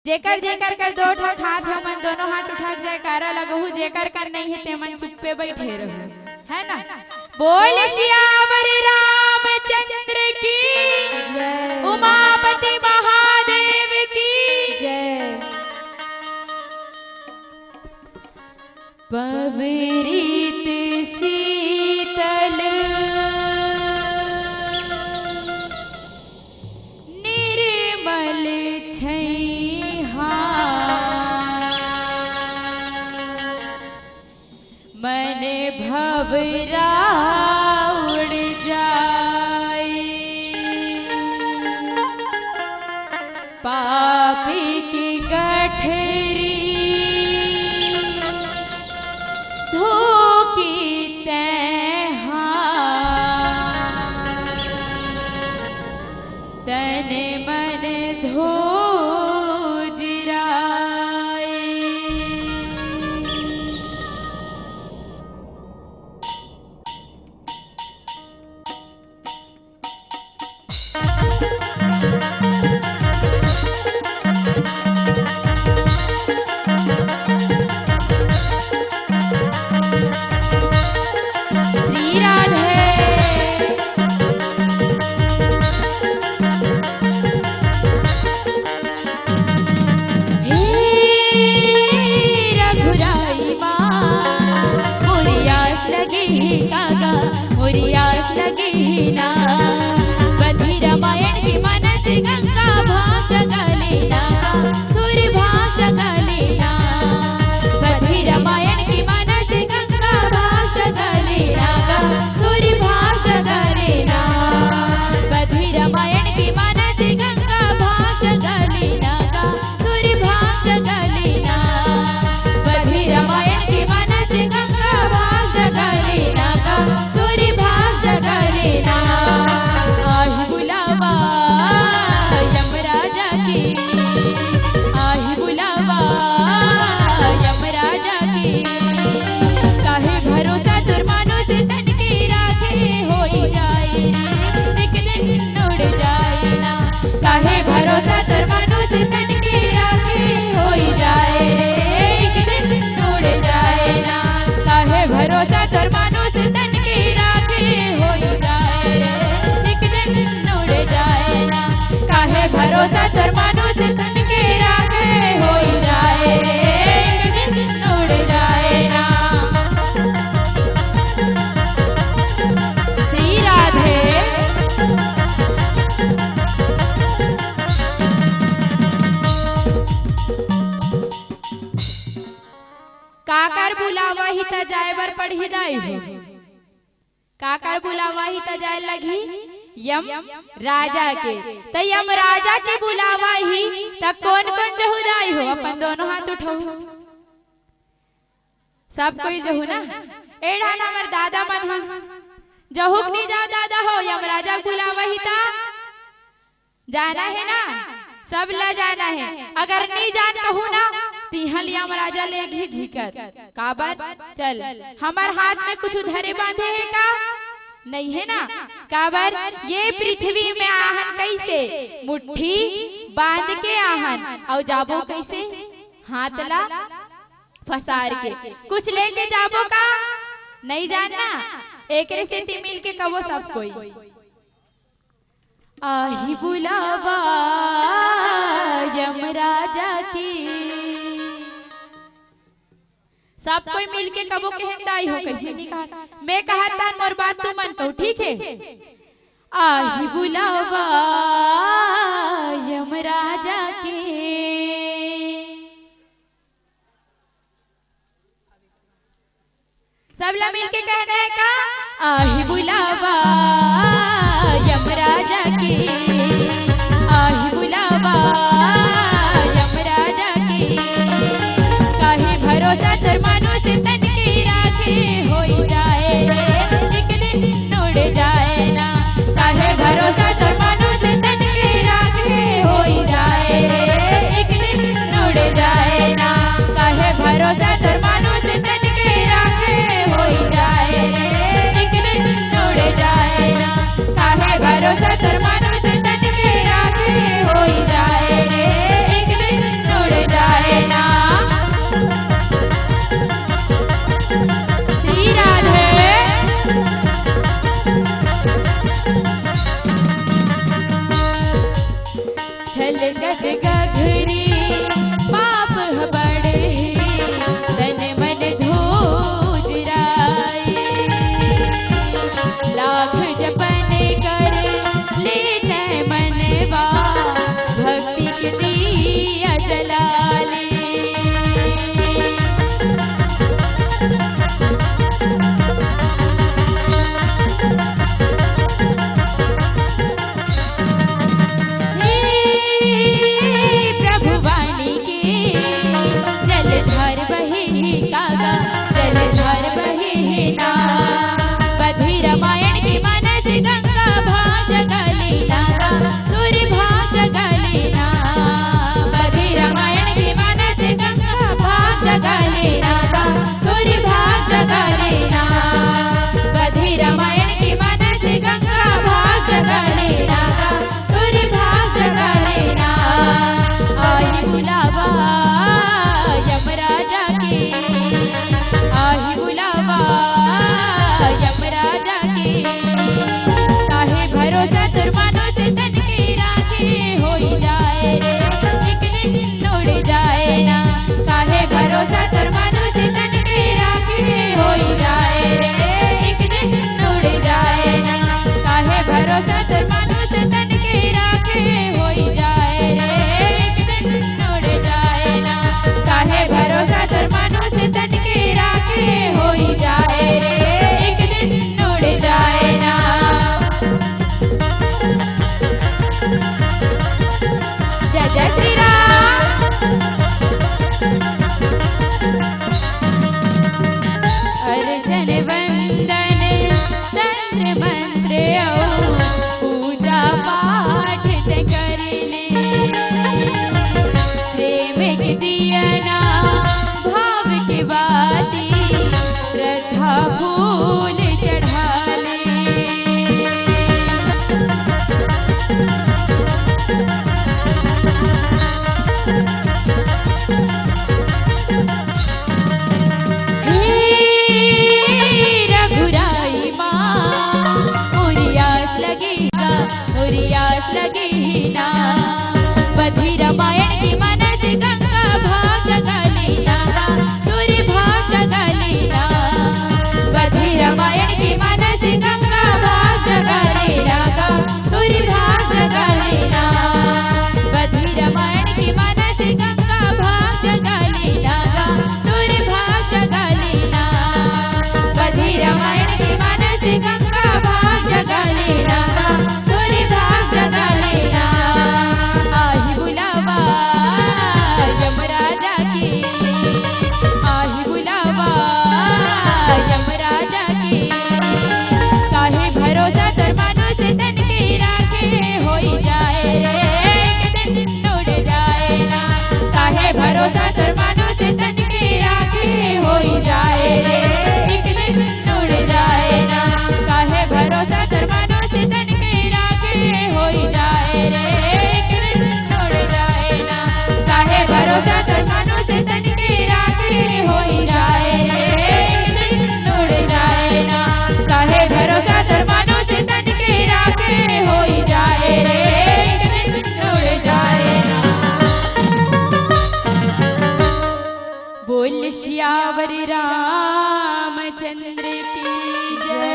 जेकर जेकर कर दो ठाक हाथ है मन दोनों हाथ उठा के जयकारा लगहु, जेकर कर नहीं है ते मन चुप्पे बैठे रहू, है ना। बोल श्यावर रामचंद्र की जय, उमापति महादेव की जय। पवित्र शीतल निर्मल मन भवरा उड़ जाए, पापी की गठरी धोकी तैहा, तन मन धो रामायण की मनस गंगा भाग गलेना सुर भाग गलेना, बधी रामायण की मनस गंगा भाग गलेना सुर भाग गलेना, बधी रामायण की मनस गंगा भाग गलेना सुर भाग गलेना, बधी रामायण की मनस गंगा भाग गलेना सुर भाग गलेना। भरोसा तर मनुष्य तन के राखे होई जाए, एक दिन उड़ जाए ना, काहे भरोसा तर मनुष्य तन के राखे होई जाए, एक दिन उड़ जाए ना, काहे भरोसा तर मनुष्य तन के राखे होई जाए, एक दिन उड़ जाए ना। श्री राधे काकर बुलावा ही त जाए बर पढ़ी दाई हो, काकर बुलावा ही त जाए लगी यम राजा के, त यम राजा के बुलावा ही त कौन कौन जहु दाई हो, अपन दोनों हाथ उठाओ, सब कोई जहु ना। एड़ा हमर दादा मन हा जहुक नहीं जा दादा हो, यम राजा बुलावा ही त जाना है ना, सब ला जाना है। अगर नहीं जान कहू ना तिहल यम राजा ले घी झिकर काबर चल, हमार हाथ में कुछ धरे बांधे है का नहीं है ना, काबर ये पृथ्वी में आहन कैसे मुट्ठी बांध के आहन और जाबो कैसे हाथ ला फसार के, कुछ लेके जाबो का नहीं जानना, एक से मिल के कहो सब कोई। आही बुलावा यम राजा की, सब कोई मिलके कबो कहताई हो, कैसे नहीं कहा, मैं कहता मोर बात तू मन कहू, ठीक है। आही बुलावा यम राजा के, सब ला मिलके कहना है का, आही बुलावा यम राजा के, आही बुलावा यम राजा के, काहे भरोसा तर मनुष्य तन के राखे होई जाए, एक दिन उड़ जाए ना, काहे भरोसा तर मनुष्य तन के राखे होई जाए, एक दिन उड़ जाए ना, काहे भरोसा तर मनुष्य तन के राखे होई जाए, एक दिन उड़ जाए ना, काहे मोरी आस लगी ही ना। बधी रामायण की मनस गंगा भाग जगाली नागा तुरी भाग जगाली ना। बधी रामायण की मनस गंगा भाग जगाली नागा तुरी भाग जगाली ना। बधी रामायण की मनस गंगा भाग जगाली नागा तुरी भाग जगाली ना। बधी रामायण की मनस गंगा भाग जगाली नागा तुरी भाग जगाली ना। आही बुलावा यमराजा की, आही बुलावा यमराजा की। काहे भरोसा तर मानुष तन के राखे होई जाए रे एक दिन उड़ जाए ना। काहे भरोसा तर मानुष तन के राखे होई जाए रे एक दिन उड़ जाए ना। काहे भरोसा तर मानुष तन के राखे होई जाए रे एक दिन उड़ जाए ना। काहे भरोसा तर मानुष तन के राखे होई जाए रे एक दिन उड़ जाए ना। काहे भरोसा तर मानुष तन के राखे होई जाए रे एक दिन उड़ जाए ना। बोल श्यावर रामचंद्र की जय।